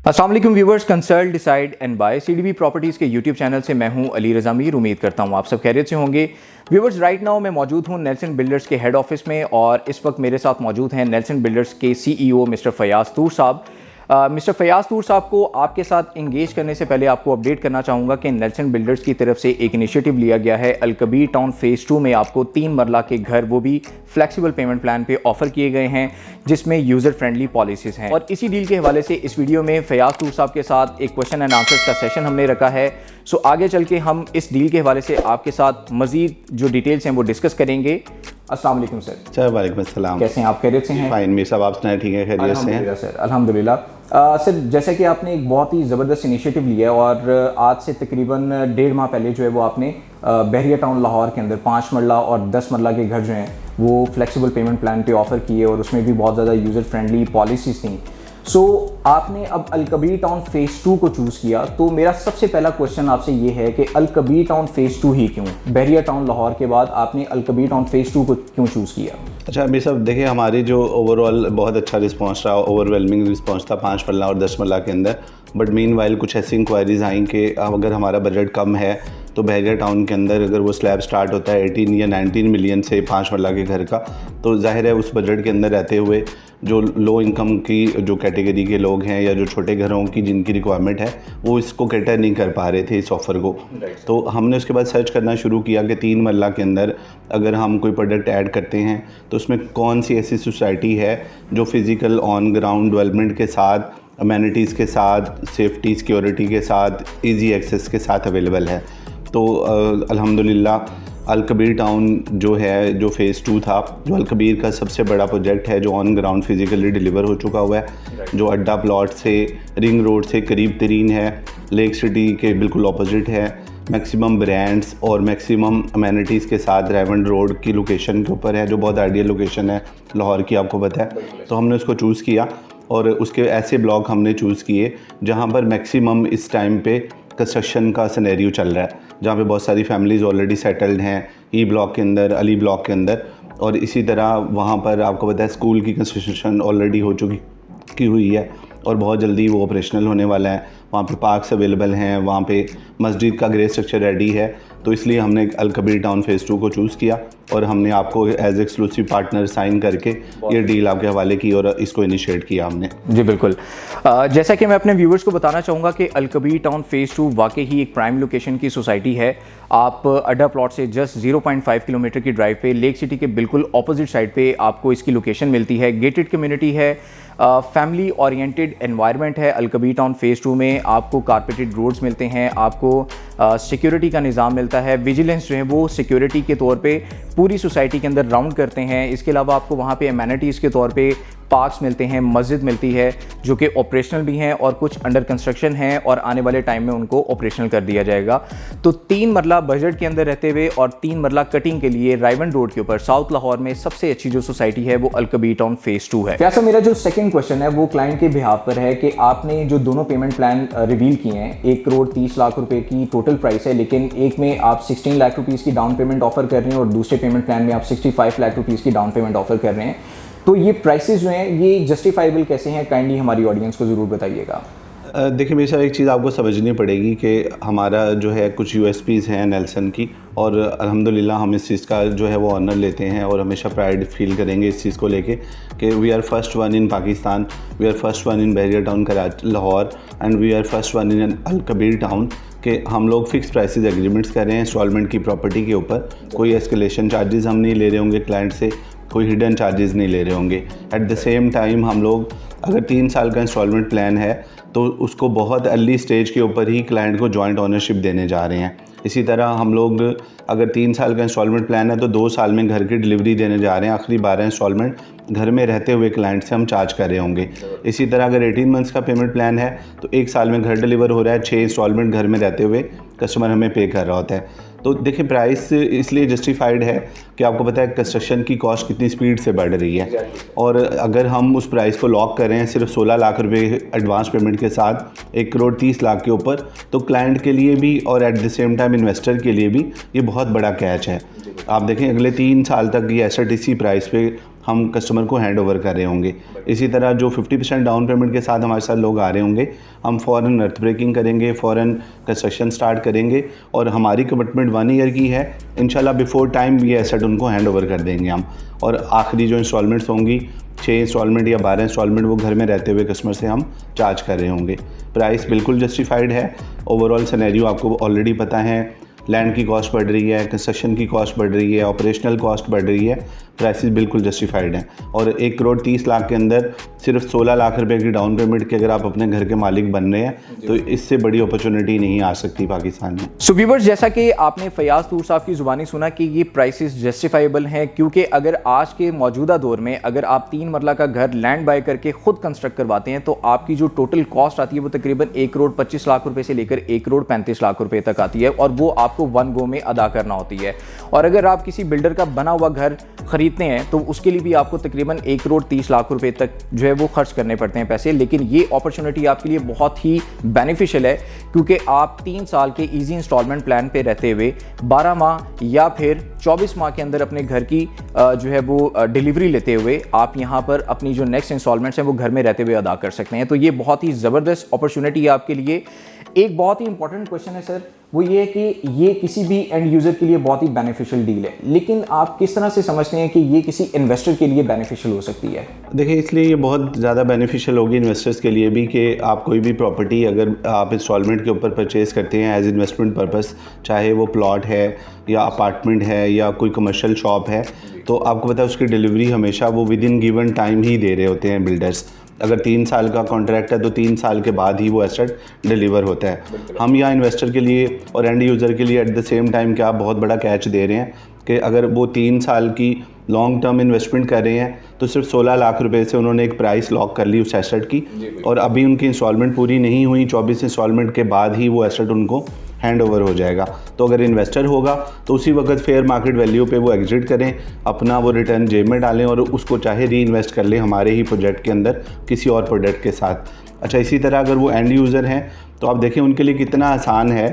अस्सलाम वालेकुम viewers, consult decide and by CDB properties के यूट्यूब चैनल से मैं हूं अली रज़ा मीर। उम्मीद करता हूं आप सब खैरियत से होंगे। व्यूवर्स, राइट नाउ मैं मौजूद हूं नेल्सन बिल्डर्स के हेड ऑफिस में और इस वक्त मेरे साथ मौजूद हैं नेल्सन बिल्डर्स के सीईओ मिस्टर फयाज़ तूर साहब। मिस्टर फयाज़ तूर साहब को आपके साथ इंगेज करने से पहले आपको अपडेट करना चाहूँगा कि नेल्सन बिल्डर्स की तरफ से एक इनिशिएटिव लिया गया है। अलकबीर टाउन फेज़ 2 में आपको 3 मरला के घर, वो भी फ्लेक्सिबल पेमेंट प्लान पे ऑफर किए गए हैं, जिसमें यूज़र फ्रेंडली पॉलिसीज़ हैं। और इसी डील के हवाले से इस वीडियो में फयाज़ तूर साहब के साथ एक क्वेश्चन एंड आंसर्स का सेशन हमने रखा है। सो आगे चल के हम इस डील के हवाले से आपके साथ मज़ीद जो डिटेल्स हैं वो डिस्कस करेंगे। अस्सलाम वालेकुम सर। वालेकुम अस्सलाम। कैसे हैं आप? खैरियत से हैं? फाइन मीर साहब, आप सुनाए? ठीक है, खैरियत से हैं सर? अल्हम्दुलिल्लाह। सर, जैसे कि आपने एक बहुत ही ज़बरदस्त इनिशिएटिव लिया है और आज से तकरीबन 1.5 माह पहले जो है वो आपने बहरिया टाउन लाहौर के अंदर 5 मरला और 10 मरला के घर जो हैं वो फ्लेक्सिबल पेमेंट प्लान पे ऑफ़र किए और उसमें भी बहुत ज़्यादा यूज़र फ्रेंडली पॉलिसीज़ थी। सो आपने अब अलकबीर टाउन फेज़ 2 को चूज़ किया, तो मेरा सबसे पहला क्वेश्चन आपसे ये है कि अलकबीर टाउन फेज़ 2 ही क्यों? बहरिया टाउन लाहौर के बाद आपने अलकबीर टाउन फेज़ 2 को क्यों चूज़ किया? अच्छा मीर साहब, देखिए हमारी जो ओवरऑल बहुत अच्छा रिस्पांस रहा, ओवरवेलमिंग रिस्पांस था 5 मरला और 10 मरला के अंदर। बट मीन वाइल कुछ ऐसी इंक्वायरीज़ आई कि अगर हमारा बजट कम है तो बहरिया टाउन के अंदर अगर वो स्लैब स्टार्ट होता है 18 या 19 मिलियन से 5 मरला के घर का, तो जाहिर है उस बजट के अंदर रहते हुए जो लो इनकम की जो कैटेगरी के लोग हैं या जो छोटे घरों की जिनकी रिक्वायरमेंट है वो इसको कैटर नहीं कर पा रहे थे इस ऑफ़र को। तो हमने उसके बाद सर्च करना शुरू किया कि 3 मरला के अंदर अगर हम कोई प्रोडक्ट ऐड करते हैं तो उसमें कौन सी ऐसी सोसाइटी है जो फिज़िकल ऑन ग्राउंड डेवलपमेंट के साथ, अमेनिटीज़ के साथ, सेफ्टी सिक्योरिटी के साथ, ईजी एक्सेस के साथ अवेलेबल है। तो अल्हम्दुलिल्लाह अलकबीर टाउन जो है, जो फेज़ 2 था, जो अलकबीर का सबसे बड़ा प्रोजेक्ट है, जो ऑन ग्राउंड फिज़िकली डिलीवर हो चुका हुआ है, जो अड्डा प्लॉट से रिंग रोड से करीब तरीन है, लेक सिटी के बिल्कुल अपोजिट है, मैक्सिमम ब्रांड्स और मैक्सिमम अमेनिटीज़ के साथ रेवंड रोड की लोकेशन के ऊपर है, जो बहुत आइडियल लोकेशन है लाहौर की, आपको पता है। तो हमने उसको चूज़ किया और उसके ऐसे ब्लॉक हमने चूज़ किए जहाँ पर मैक्सिमम इस टाइम पे कंस्ट्रक्शन का सिनेरियो चल रहा है, जहाँ पे बहुत सारी फैमिलीज़ ऑलरेडी सेटल्ड हैं ई ब्लॉक के अंदर, अली ब्लॉक के अंदर। और इसी तरह वहाँ पर आपको पता है स्कूल की कंस्ट्रक्शन ऑलरेडी हो चुकी हुई है और बहुत जल्दी वो ऑपरेशनल होने वाला है। वहाँ पे पार्क्स अवेलेबल हैं, वहाँ पे मस्जिद का ग्रे स्ट्रक्चर रेडी है। तो इसलिए हमने अलकबीर टाउन फेज़ 2 को चूज़ किया और हमने आपको एज एक्सक्लूसिव पार्टनर साइन करके ये डील आपके हवाले की और इसको इनिशिएट किया हमने। जी बिल्कुल। जैसा कि मैं अपने व्यूवर्स को बताना चाहूँगा कि अलकबीर टाउन फेज़ 2 वाकई ही एक प्राइम लोकेशन की सोसाइटी है। आप अड्डा प्लॉट से जस्ट 0.5 किलोमीटर की ड्राइव पे लेक सिटी के बिल्कुल ऑपोजिट साइड पे आपको इसकी लोकेशन मिलती है। गेटेड कम्युनिटी है, फैमिली ओरिएंटेड एनवायरनमेंट है। अलकबीर टाउन फेज़ 2 में आपको कारपेटेड रोड्स मिलते हैं, आपको सिक्योरिटी का निज़ाम मिलता है। विजिलेंस जो है वो सिक्योरिटी के तौर पे पूरी सोसाइटी के अंदर राउंड करते हैं। इसके अलावा आपको वहाँ पे एमेनिटीज़ के तौर पे पार्क्स मिलते हैं, मस्जिद मिलती है जो कि ऑपरेशनल भी हैं और कुछ अंडर कंस्ट्रक्शन हैं और आने वाले टाइम में उनको ऑपरेशनल कर दिया जाएगा। तो 3 मरला बजट के अंदर रहते हुए और 3 मरला कटिंग के लिए रायवन रोड के ऊपर साउथ लाहौर में सबसे अच्छी जो सोसाइटी है वो अलकबीर टाउन फेज़ 2 है। वैसा मेरा जो सेकंड क्वेश्चन है वो क्लाइंट के बिहाफ पर है कि आपने जो दोनों पेमेंट प्लान रिवील किए हैं, 1 करोड़ 30 लाख रुपए की टोटल प्राइस है, लेकिन एक में आप 16 लाख रुपीज़ की डाउन पेमेंट ऑफर कर रहे हैं और दूसरे पेमेंट प्लान में आप 65 लाख रुपीज़ की डाउन पेमेंट ऑफर कर रहे हैं। तो ये प्राइसेस जो हैं ये जस्टिफाइबल कैसे हैं? काइंडली हमारी ऑडियंस को ज़रूर बताइएगा। देखिए मेरे साथ एक चीज़ आपको समझनी पड़ेगी कि हमारा जो है कुछ यूएसपीज़ हैं नेल्सन की और अल्हम्दुलिल्लाह हम इस चीज़ का जो है वो ऑनर लेते हैं और हमेशा प्राइड फील करेंगे इस चीज़ को लेके कि we are first one in Pakistan, we are first one in Bahria town Lahore and we are first one in Alkabir town कि हम लोग फिक्स प्राइसेस एग्रीमेंट्स कर रहे हैं इंस्टॉलमेंट की प्रॉपर्टी के ऊपर। कोई एस्केलेशन चार्जेस हम नहीं ले रहे होंगे क्लाइंट से, कोई हिडन चार्जेस नहीं ले रहे होंगे। एट द सेम टाइम हम लोग अगर 3 साल का इंस्टॉलमेंट प्लान है तो उसको बहुत अर्ली स्टेज के ऊपर ही क्लाइंट को जॉइंट ओनरशिप देने जा रहे हैं। इसी तरह हम लोग अगर 3 साल का इंस्टॉलमेंट प्लान है तो 2 साल में घर की डिलीवरी देने जा रहे हैं। आखिरी 12 इंस्टॉलमेंट घर में रहते हुए क्लाइंट से हम चार्ज कर रहे होंगे। इसी तरह अगर 18 मंथ्स का पेमेंट प्लान है तो 1 साल में घर डिलीवर हो रहा है, 6 इंस्टॉलमेंट घर में रहते हुए कस्टमर हमें पे कर रहा होता है। तो देखिए प्राइस इसलिए जस्टिफाइड है कि आपको पता है कंस्ट्रक्शन की कॉस्ट कितनी स्पीड से बढ़ रही है और अगर हम उस प्राइस को लॉक कर रहे हैं सिर्फ 16 लाख रुपए एडवांस पेमेंट के साथ 1 करोड़ 30 लाख के ऊपर, तो क्लाइंट के लिए भी और at the same time investor के लिए भी ये बहुत बड़ा कैच है। आप देखें अगले 3 साल तक ये एसआरटीसी प्राइस पे हम कस्टमर को हैंड ओवर कर रहे होंगे। इसी तरह जो 50% डाउन पेमेंट के साथ हमारे साथ लोग आ रहे होंगे, हम फ़ौरन अर्थ ब्रेकिंग करेंगे, फ़ौरन कंस्ट्रक्शन स्टार्ट करेंगे और हमारी कमिटमेंट 1 ईयर की है। इंशाल्लाह बिफोर टाइम ये एसेट उनको हैंड ओवर कर देंगे हम। और आखिरी जो इंस्टॉलमेंट्स होंगी 6 इंस्टॉलमेंट या 12 इंस्टॉलमेंट वो घर में रहते हुए कस्टमर से हम चार्ज कर रहे होंगे। प्राइस बिल्कुल जस्टिफाइड है। ओवरऑल सिनेरियो आपको ऑलरेडी पता है, लैंड की कॉस्ट बढ़ रही है, कंस्ट्रक्शन की कॉस्ट बढ़ रही है, ऑपरेशनल कॉस्ट बढ़ रही है, प्राइसेस बिल्कुल जस्टिफाइड हैं। और 1 करोड़ 30 लाख के अंदर सिर्फ 16 लाख रुपए की डाउन पेमेंट के अगर आप अपने घर के मालिक बन रहे हैं तो इससे बड़ी अपॉर्चुनिटी नहीं आ सकती पाकिस्तान में। सो व्यूअर्स, जैसा कि आपने फयाज तूर साहब की ज़ुबानी सुना कि ये प्राइसेस जस्टिफाइबल हैं, क्योंकि अगर आज के मौजूदा दौर में अगर आप 3 मरला का घर लैंड बाय करके खुद कंस्ट्रक्ट करवाते हैं तो आपकी जो टोटल कॉस्ट आती है वो तकरीबन 1 करोड़ 25 लाख रुपए से लेकर 1 करोड़ 35 लाख रुपए तक आती है, और वो आपको 1 गो में अदा करना होती है। और अगर आप किसी बिल्डर का बना हुआ घर खरीदते हैं तो उसके लिए भी आपको तकरीबन 1 करोड़ 30 लाख रुपए तक जो है वो खर्च करने पड़ते हैं पैसे। लेकिन ये अपॉर्चुनिटी आपके लिए बहुत ही बेनिफिशियल है, क्योंकि आप 3 साल के इजी इंस्टॉलमेंट प्लान पे रहते हुए 12 माह या फिर 24 माह के अंदर अपने घर की जो है वो डिलीवरी लेते हुए आप यहाँ पर अपनी जो नेक्स्ट इंस्टॉलमेंट्स हैं वो घर में रहते हुए अदा कर सकते हैं। तो ये बहुत ही ज़बरदस्त अपॉर्चुनिटी है आपके लिए। एक बहुत ही इंपॉर्टेंट क्वेश्चन है सर, वो ये है कि ये किसी भी एंड यूज़र के लिए बहुत ही बेनिफिशियल डील है, लेकिन आप किस तरह से समझते हैं कि ये किसी इन्वेस्टर के लिए बेनिफिशियल हो सकती है? देखिए, इसलिए ये बहुत ज़्यादा बेनिफिशियल होगी इन्वेस्टर्स के लिए भी कि आप कोई भी प्रॉपर्टी अगर आप इंस्टॉलमेंट के ऊपर परचेज़ करते हैं एज इन्वेस्टमेंट पर्पस, चाहे वो प्लॉट है या अपार्टमेंट है या कोई कमर्शियल शॉप है, तो आपको पता है उसकी डिलीवरी हमेशा वो विद इन गिवन टाइम ही दे रहे होते हैं बिल्डर्स। अगर 3 साल का कॉन्ट्रैक्ट है तो 3 साल के बाद ही वो एसेट डिलीवर होता है। हम यहाँ इन्वेस्टर के लिए और एंड यूज़र के लिए एट द सेम टाइम क्या बहुत बड़ा कैच दे रहे हैं कि अगर वो 3 साल की लॉन्ग टर्म इन्वेस्टमेंट कर रहे हैं तो सिर्फ 16 लाख रुपए से उन्होंने एक प्राइस लॉक कर ली उस एसेट की, और अभी उनकी इंस्टॉलमेंट पूरी नहीं हुई, 24 इंस्टॉलमेंट के बाद ही वो एसेट उनको हैंड ओवर हो जाएगा। तो अगर इन्वेस्टर होगा तो उसी वक्त फेयर मार्केट वैल्यू पे वो एग्जिट करें, अपना वो रिटर्न जेब में डालें और उसको चाहे री इन्वेस्ट कर लें हमारे ही प्रोजेक्ट के अंदर किसी और प्रोडक्ट के साथ। अच्छा, इसी तरह अगर वो एंड यूज़र हैं तो आप देखें उनके लिए कितना आसान है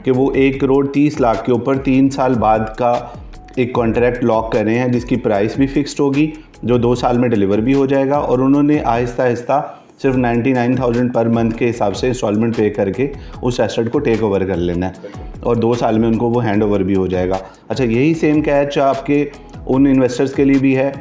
कि वो 1 करोड़ 30 लाख के ऊपर 3 साल बाद का एक कॉन्ट्रैक्ट लॉक कर रहे हैं जिसकी प्राइस भी फिक्स्ड होगी, जो 2 साल में डिलीवर भी हो जाएगा, और उन्होंने आहिस्ता आहिस्ता सिर्फ 99,000 पर मंथ के हिसाब से इंस्टॉलमेंट पे करके उस एसेट को टेक ओवर कर लेना है और 2 साल में उनको वो हैंड ओवर भी हो जाएगा। अच्छा, यही सेम कैच आपके उन इन्वेस्टर्स के लिए भी है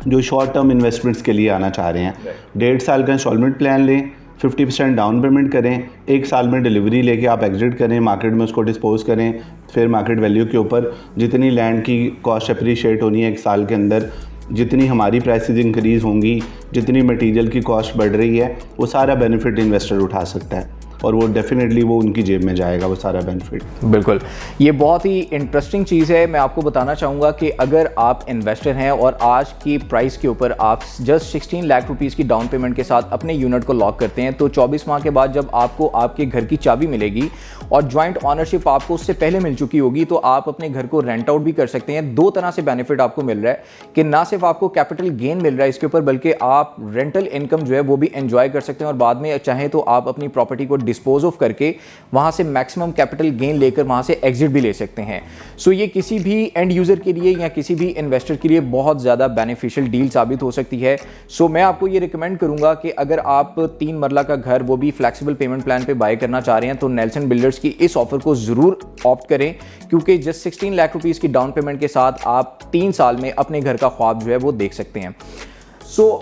जो शॉर्ट टर्म इन्वेस्टमेंट्स के लिए आना चाह रहे हैं। 1.5 साल का इंस्टॉलमेंट प्लान लें, 50% डाउन पेमेंट करें, 1 साल में डिलीवरी लेके आप एग्जिट करें, मार्केट में उसको डिस्पोज करें, फिर मार्केट वैल्यू के ऊपर जितनी लैंड की कॉस्ट अप्रीशिएट होनी है 1 साल के अंदर, जितनी हमारी प्राइसेस इंक्रीज़ होंगी, जितनी मटेरियल की कॉस्ट बढ़ रही है, वो सारा बेनिफिट इन्वेस्टर उठा सकता है और वो डेफिनेटली वो उनकी जेब में जाएगा वो सारा बेनिफिट। बिल्कुल, ये बहुत ही इंटरेस्टिंग चीज़ है। मैं आपको बताना चाहूँगा कि अगर आप इन्वेस्टर हैं और आज की प्राइस के ऊपर आप जस्ट 16 लाख रुपीज़ की डाउन पेमेंट के साथ अपने यूनिट को लॉक करते हैं तो 24 माह के बाद जब आपको आपके घर की चाबी मिलेगी और जॉइंट ऑनरशिप आपको उससे पहले मिल चुकी होगी तो आप अपने घर को रेंट आउट भी कर सकते हैं। 2 तरह से बेनिफिट आपको मिल रहा है कि ना सिर्फ आपको कैपिटल गेन मिल रहा है इसके ऊपर, बल्कि आप रेंटल इनकम जो है वो भी एंजॉय कर सकते हैं और बाद में चाहें तो आप अपनी प्रॉपर्टी को डिस्पोज ऑफ करके वहां से मैक्सिमम कैपिटल गेन लेकर वहां से एग्जिट भी ले सकते हैं। सो ये किसी भी एंड यूजर के लिए या किसी भी इन्वेस्टर के लिए बहुत ज़्यादा बेनिफिशियल डील साबित हो सकती है। सो मैं आपको ये रिकमेंड करूंगा कि अगर आप 3 मरला का घर वो भी फ्लेक्सिबल पेमेंट प्लान पे बाय करना चाह रहे हैं तो नेल्सन बिल्डर्स की इस ऑफर को ज़रूर ऑप्ट करें, क्योंकि जस्ट 16 लाख रुपीज़ की डाउन पेमेंट के साथ आप 3 साल में अपने घर का ख्वाब जो है वो देख सकते हैं।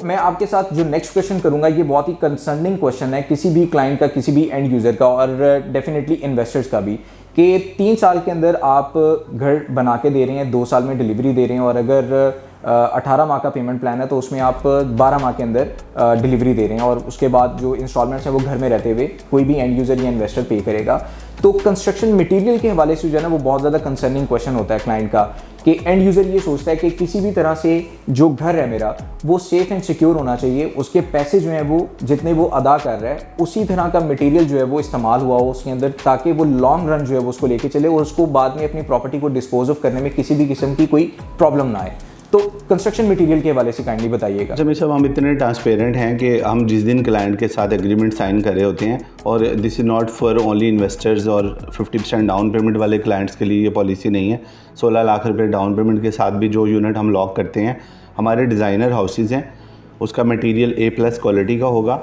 मैं आपके साथ जो नेक्स्ट क्वेश्चन करूंगा ये बहुत ही कंसर्निंग क्वेश्चन है किसी भी क्लाइंट का, किसी भी एंड यूज़र का और डेफिनेटली इन्वेस्टर्स का भी, कि 3 साल के अंदर आप घर बना के दे रहे हैं, 2 साल में डिलीवरी दे रहे हैं और अगर 18 माह का पेमेंट प्लान है तो उसमें आप 12 माह के अंदर डिलीवरी दे रहे हैं और उसके बाद जो इंस्टॉलमेंट्स हैं वो घर में रहते हुए कोई भी एंड यूज़र या इन्वेस्टर पे करेगा। तो कंस्ट्रक्शन मटेरियल के हवाले से जो है ना वो बहुत ज़्यादा कंसर्निंग क्वेश्चन होता है क्लाइंट का, कि एंड यूज़र ये सोचता है कि किसी भी तरह से जो घर है मेरा वो सेफ़ एंड सिक्योर होना चाहिए, उसके पैसे जो हैं वो जितने वो अदा कर रहा है उसी तरह का मटेरियल जो है वो इस्तेमाल हुआ हो उसके अंदर, ताकि वो लॉन्ग रन जो है वो उसको लेके चले और उसको बाद में अपनी प्रॉपर्टी को डिस्पोज ऑफ करने में किसी भी किस्म की कोई प्रॉब्लम ना आए। तो कंस्ट्रक्शन मटेरियल के हवाले से काइंडली बताइएगा। जब सब हम इतने ट्रांसपेरेंट हैं कि हम जिस दिन क्लाइंट के साथ एग्रीमेंट साइन कर रहे होते हैं, और this is not for only investors और 50% डाउन पेमेंट वाले क्लाइंट्स के लिए ये पॉलिसी नहीं है। 16 लाख रुपए डाउन पेमेंट के साथ भी जो यूनिट हम लॉक करते हैं हमारे डिज़ाइनर हाउसेज हैं, उसका मटेरियल A+ क्वालिटी का होगा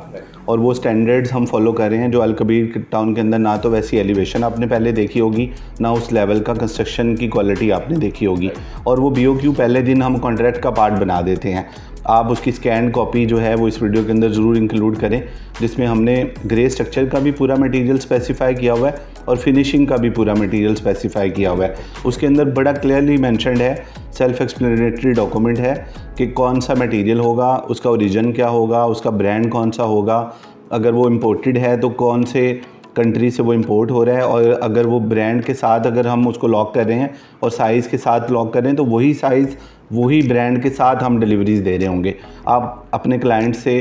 और वो स्टैंडर्ड्स हम फॉलो कर रहे हैं जो अलकबीर टाउन के अंदर ना तो वैसी एलिवेशन आपने पहले देखी होगी, ना उस लेवल का कंस्ट्रक्शन की क्वालिटी आपने देखी होगी। और वो BOQ पहले दिन हम कॉन्ट्रैक्ट का पार्ट बना देते हैं। आप उसकी स्कैन कॉपी जो है वो इस वीडियो के अंदर ज़रूर इंक्लूड करें, जिसमें हमने ग्रे स्ट्रक्चर का भी पूरा मटेरियल स्पेसिफाई किया हुआ है और फिनिशिंग का भी पूरा मटेरियल स्पेसिफाई किया हुआ है। उसके अंदर बड़ा क्लियरली मेंशन्ड है, सेल्फ एक्सप्लेनेटरी डॉक्यूमेंट है कि कौन सा मटेरियल होगा, उसका ओरिजिन क्या होगा, उसका ब्रांड कौन सा होगा, अगर वो इम्पोर्टेड है तो कौन से कंट्री से वो इंपोर्ट हो रहा है, और अगर वो ब्रांड के साथ अगर हम उसको लॉक कर रहे हैं और साइज़ के साथ लॉक कर रहे हैं तो वही साइज़ वही ब्रांड के साथ हम डिलीवरीज दे रहे होंगे। आप अपने क्लाइंट से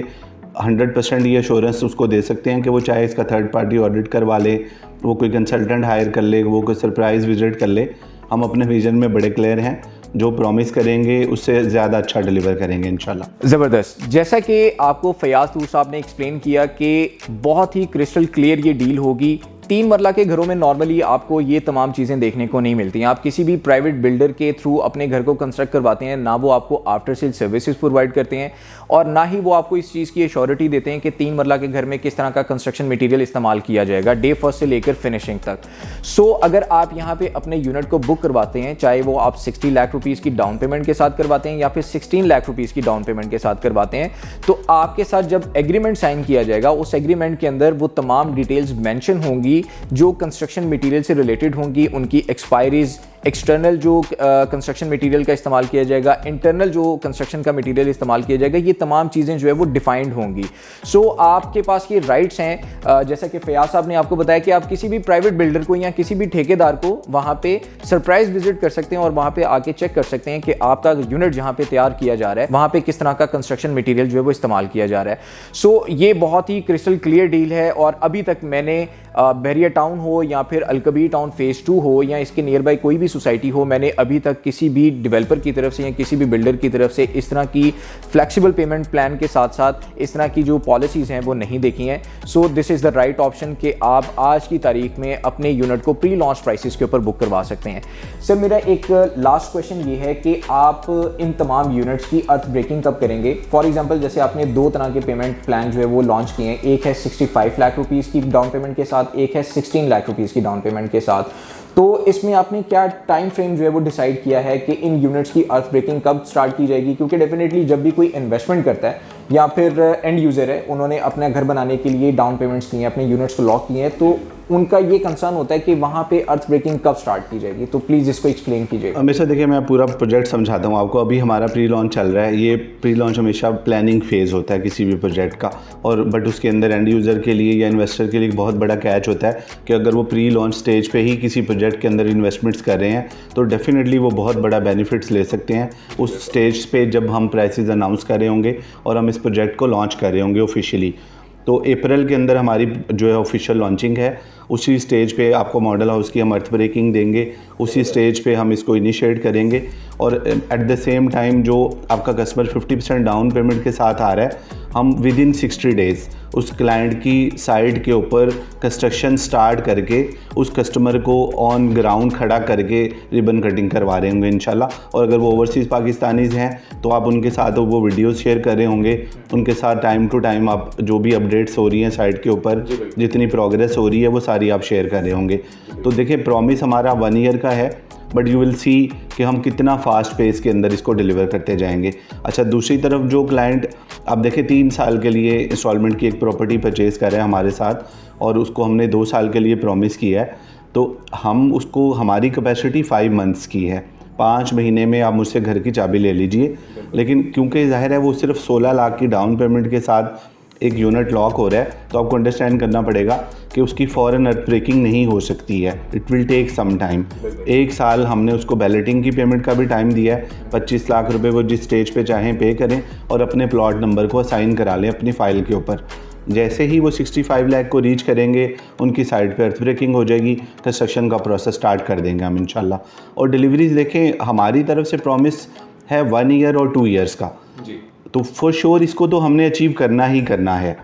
100% ये एश्योरेंस उसको दे सकते हैं कि वो चाहे इसका थर्ड पार्टी ऑडिट करवा ले, वो कोई कंसल्टेंट हायर कर ले, वो कोई सरप्राइज़ विजिट कर ले। हम अपने विजन में बड़े क्लियर हैं, जो प्रॉमिस करेंगे उससे ज़्यादा अच्छा डिलीवर करेंगे इंशाल्लाह। ज़बरदस्त। जैसा कि आपको फयाज तूर साहब ने एक्सप्लेन किया कि बहुत ही क्रिस्टल क्लियर ये डील होगी। 3 मरला के घरों में नॉर्मली आपको ये तमाम चीज़ें देखने को नहीं मिलती हैं। आप किसी भी प्राइवेट बिल्डर के थ्रू अपने घर को कंस्ट्रक्ट करवाते हैं, ना वो आपको आफ्टर सेल सर्विसेज प्रोवाइड करते हैं और ना ही वो आपको इस चीज़ की एश्योरिटी देते हैं कि 3 मरला के घर में किस तरह का कंस्ट्रक्शन मटेरियल इस्तेमाल किया जाएगा डे फर्स्ट से लेकर फिनिशिंग तक। सो अगर आप यहाँ पे अपने यूनिट को बुक करवाते हैं, चाहे वो आप 60 लाख रुपीज़ की डाउन पेमेंट के साथ करवाते हैं या फिर 16 लाख रुपीज़ की डाउन पेमेंट के साथ करवाते हैं, तो आपके साथ जब एग्रीमेंट साइन किया जाएगा उस एग्रीमेंट के अंदर वो तमाम डिटेल्स मेंशन होंगी जो कंस्ट्रक्शन मटेरियल से रिलेटेड होंगी, उनकी एक्सपायरीज, एक्सटर्नल जो कंस्ट्रक्शन मटेरियल का इस्तेमाल किया जाएगा, इंटरनल जो कंस्ट्रक्शन का मटेरियल इस्तेमाल किया जाएगा, ये तमाम चीज़ें जो है वो डिफाइंड होंगी। सो आपके पास ये राइट्स हैं, जैसा कि फयाज साहब ने आपको बताया कि आप किसी भी प्राइवेट बिल्डर को या किसी भी ठेकेदार को वहाँ पे सरप्राइज विजिट कर सकते हैं और वहाँ पे आके चेक कर सकते हैं कि आपका यूनिट जहाँ पे तैयार किया जा रहा है वहाँ पे किस तरह का कंस्ट्रक्शन मटेरियल जो है वो इस्तेमाल किया जा रहा है। सो ये बहुत ही क्रिस्टल क्लियर डील है और अभी तक मैंने बहरिया टाउन हो या फिर अलकबीर टाउन फेज़ 2 हो या इसके नियर बाई कोई भी सोसाइटी हो, मैंने अभी तक किसी भी डेवलपर की तरफ से या किसी भी बिल्डर की तरफ से इस तरह की फ्लेक्सिबल पेमेंट प्लान के साथ साथ इस तरह की जो पॉलिसीज़ हैं वो नहीं देखी हैं। So this is the right option कि आप आज की तारीख में अपने यूनिट को प्री लॉन्च प्राइसेस के ऊपर बुक करवा सकते हैं। सर मेरा एक लास्ट क्वेश्चन ये है कि आप इन तमाम यूनिट्स की अर्थ ब्रेकिंग कब करेंगे? फॉर एग्जाम्पल जैसे आपने 2 तरह के पेमेंट प्लान जो है वो लॉन्च किए हैं, एक है 65 लाख रुपीज़ की डाउन पेमेंट के साथ, एक है 16 लाख रुपीज़ की डाउन पेमेंट के साथ। तो इसमें आपने क्या टाइम फ्रेम जो है वो डिसाइड किया है कि इन यूनिट्स की अर्थ ब्रेकिंग कब स्टार्ट की जाएगी? क्योंकि डेफिनेटली जब भी कोई इन्वेस्टमेंट करता है या फिर एंड यूज़र है, उन्होंने अपना घर बनाने के लिए डाउन पेमेंट्स किए हैं, अपने यूनिट्स को लॉक किए हैं, तो उनका ये कंसर्न होता है कि वहाँ पे अर्थ ब्रेकिंग कब स्टार्ट की जाएगी। तो प्लीज़ इसको एक्सप्लेन कीजिए। हमेशा देखिए मैं पूरा प्रोजेक्ट समझाता हूँ आपको। अभी हमारा प्री लॉन्च चल रहा है। ये प्री लॉन्च हमेशा प्लानिंग फेज़ होता है किसी भी प्रोजेक्ट का, और बट उसके अंदर एंड यूज़र के लिए या इन्वेस्टर के लिए एक बहुत बड़ा कैच होता है कि अगर वो प्री लॉन्च स्टेज पे ही किसी प्रोजेक्ट के अंदर इन्वेस्टमेंट्स कर रहे हैं तो डेफिनेटली वो बहुत बड़ा बेनिफिट्स ले सकते हैं उस स्टेज पे जब हम प्राइसेस अनाउंस कर रहे होंगे और हम इस प्रोजेक्ट को लॉन्च कर रहे होंगे ऑफिशियली। तो अप्रैल के अंदर हमारी जो है ऑफिशियल लॉन्चिंग है। उसी स्टेज पे आपको मॉडल हाउस की हम अर्थ ब्रेकिंग देंगे, उसी स्टेज पे हम इसको इनिशिएट करेंगे और एट द सेम टाइम जो आपका कस्टमर 50% डाउन पेमेंट के साथ आ रहा है, हम विद इन 60 डेज़ उस क्लाइंट की साइट के ऊपर कंस्ट्रक्शन स्टार्ट करके उस कस्टमर को ऑन ग्राउंड खड़ा करके रिबन कटिंग करवा रहे होंगे इंशाल्लाह। और अगर वो ओवरसीज़ पाकिस्तानीज़ हैं तो आप उनके साथ वो वीडियोस शेयर कर रहे होंगे, उनके साथ टाइम टू टाइम आप जो भी अपडेट्स हो रही हैं साइट के ऊपर, जितनी प्रोग्रेस हो रही है वो सारी आप शेयर कर रहे होंगे। तो देखिए प्रॉमिस हमारा 1 ईयर का है, बट यू विल सी कि हम कितना फास्ट पेस के अंदर इसको डिलीवर करते जाएंगे। अच्छा, दूसरी तरफ जो क्लाइंट आप देखें 3 साल के लिए इंस्टॉलमेंट की एक प्रॉपर्टी परचेज़ कर रहे हैं हमारे साथ और उसको हमने 2 साल के लिए प्रॉमिस किया है, तो हम उसको, हमारी कैपेसिटी 5 मंथ्स की है। 5 महीने में आप मुझसे घर की चाबी ले लीजिए। लेकिन क्योंकि ज़ाहिर है वो सिर्फ 16 लाख की डाउन पेमेंट के साथ एक यूनिट लॉक हो रहा है, तो आपको अंडरस्टैंड करना पड़ेगा कि उसकी फ़ौरन अर्थ ब्रेकिंग नहीं हो सकती है। It will take some time. 1 साल हमने उसको बैलेटिंग की पेमेंट का भी टाइम दिया है। 25 लाख रुपए वो जिस स्टेज पे चाहें पे करें और अपने प्लॉट नंबर को असाइन करा लें अपनी फ़ाइल के ऊपर। जैसे ही वो 65 लाख को रीच करेंगे उनकी साइड पे अर्थ ब्रेकिंग हो जाएगी, कंस्ट्रक्शन का प्रोसेस स्टार्ट कर देंगे हम इंशाल्लाह। और डिलीवरीज देखें, हमारी तरफ से प्रॉमिस है 1 ईयर और 2 ईयर्स का, तो फॉर श्योर इसको तो हमने अचीव करना ही करना है।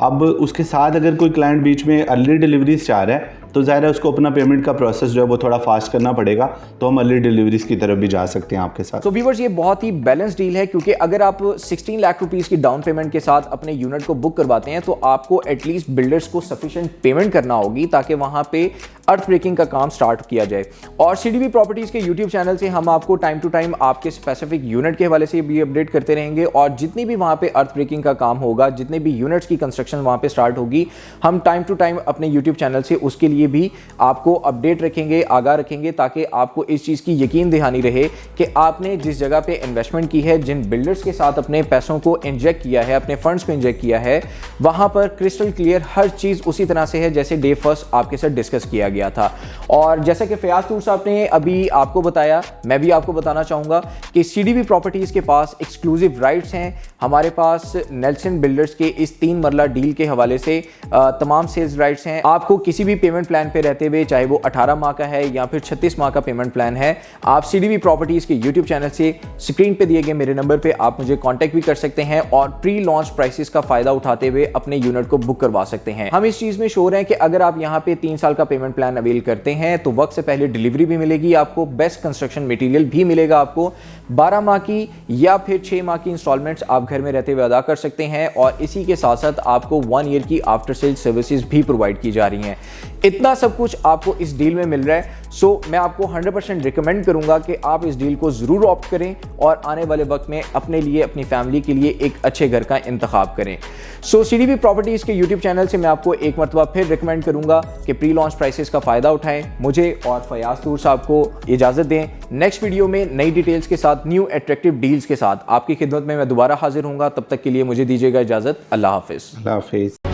अब उसके साथ अगर कोई क्लाइंट बीच में अर्ली डिलीवरीज चाह रहा है तो ज़ाहिर है उसको अपना पेमेंट का प्रोसेस जो है वो थोड़ा फास्ट करना पड़ेगा, तो हम अर्ली डिलीवरीज की तरफ भी जा सकते हैं आपके साथ। तो व्यूअर्स ये बहुत ही बैलेंस डील है, क्योंकि अगर आप 16 लाख रुपीस की डाउन पेमेंट के साथ अपने यूनिट को बुक करवाते हैं तो आपको एटलीस्ट बिल्डर्स को सफिशिएंट पेमेंट करना होगी ताकि वहां पे अर्थ ब्रेकिंग का काम स्टार्ट किया जाए। और सीडीबी प्रॉपर्टीज के यूट्यूब चैनल से हम आपको टाइम टू टाइम आपके स्पेसिफिक यूनिट के हवाले से भी अपडेट करते रहेंगे, और जितनी भी वहां पे अर्थ ब्रेकिंग का काम होगा, जितने भी यूनिट्स की कंस्ट्रक्शन वहां पे स्टार्ट होगी, हम टाइम टू टाइम अपने यूट्यूब चैनल से उसके लिए भी आपको अपडेट रखेंगे, आगाह रखेंगे, ताकि आपको इस चीज़ की यकीन दहानी रहे कि आपने जिस जगह पे इन्वेस्टमेंट की है, जिन बिल्डर्स के साथ अपने पैसों को इंजेक्ट किया है, अपने फंड्स को इंजेक्ट किया है, वहां पर क्रिस्टल क्लियर हर चीज़ उसी तरह से है जैसे डे फर्स्ट आपके साथ डिस्कस किया गया था। और जैसा कि फयाज तूर साहब ने अभी आपको बताया, मैं भी आपको बताना चाहूँगा कि सीडीबी प्रॉपर्टीज़ के पास एक्सक्लूसिव राइट्स हैं। हमारे पास नेल्सन बिल्डर्स के इस 3 मरला डील के हवाले से तमाम सेल्स राइट्स हैं। आपको किसी भी पेमेंट प्लान पे रहते हुए, चाहे वो 18 माह का है या फिर 36 माह का पेमेंट प्लान है, आप सीडीबी प्रॉपर्टीज़ के यूट्यूब चैनल से स्क्रीन पे दिए गए मेरे नंबर पे आप मुझे कांटेक्ट भी कर सकते हैं और प्री लॉन्च प्राइसेस का फायदा उठाते हुए अपने यूनिट को बुक करवा सकते हैं। हम इस चीज़ में श्योर हैं कि अगर आप यहाँ पे 3 साल का पेमेंट प्लान अवेल करते हैं तो वक्त से पहले डिलीवरी भी मिलेगी, आपको बेस्ट कंस्ट्रक्शन मटेरियल भी मिलेगा, आपको 12 माह की या फिर 6 माह की इंस्टॉलमेंट्स आप घर में रहते हुए अदा कर सकते हैं, और इसी के साथ साथ आपको 1 ईयर की आफ्टर सेल सर्विसेज भी प्रोवाइड की जा रही हैं। इतना सब कुछ आपको इस डील में मिल रहा है। सो मैं आपको 100% रिकमेंड करूंगा कि आप इस डील को जरूर ऑप्ट करें और आने वाले वक्त में अपने लिए, अपनी फैमिली के लिए एक अच्छे घर का इंतखाब करें। सो सीडीबी प्रॉपर्टीज के यूट्यूब चैनल से मैं आपको एक मरतबा फिर रिकमेंड करूंगा कि प्री लॉन्च प्राइसेस का फायदा उठाएं। मुझे और फयाज तूर साहब को इजाजत दें। नेक्स्ट वीडियो में नई डिटेल्स के साथ, न्यू अट्रैक्टिव डील्स के साथ आपकी खिदमत में मैं दोबारा हाजिर होऊंगा। तब तक के लिए मुझे दीजिएगा इजाजत। अल्लाह हाफिज। अल्लाह हाफिज।